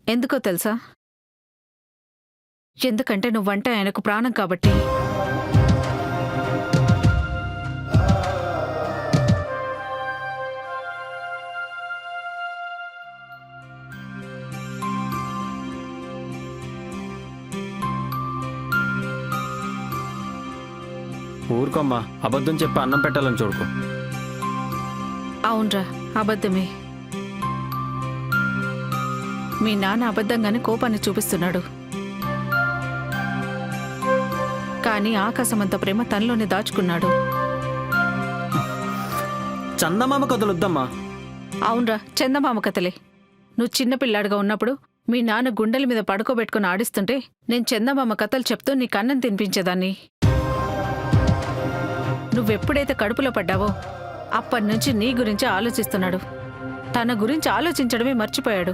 ఎందుకో తెలుసా? ఎందుకంటే నువ్వంటే ఆయనకు ప్రాణం కాబట్టి. ఊరుకోమ్మా, అబద్ధం చెప్పి అన్నం పెట్టాలని చూడుకో. అవునరా, అబద్ధమే. మీ నాన్న అబద్ధంగానే కోపాన్ని చూపిస్తున్నాడు. కానీ ఆకాశమంత ప్రేమ తనలోనే దాచుకున్నాడు. చందమామ కథలొద్దమ్మా. అవునరా, చందమామ కథలే. నువ్వు చిన్నపిల్లాడిగా ఉన్నప్పుడు మీ నాన్న గుండెల మీద పడుకోబెట్టుకుని ఆడిస్తుంటే నేను చందమామ కథలు చెప్తూ నీకు అన్నం తినిపించేదాన్ని. నువ్వెప్పుడైతే కడుపులో పడ్డావో అప్పటినుంచి నీ గురించి ఆలోచిస్తున్నాడు. తన గురించి ఆలోచించడమే మర్చిపోయాడు.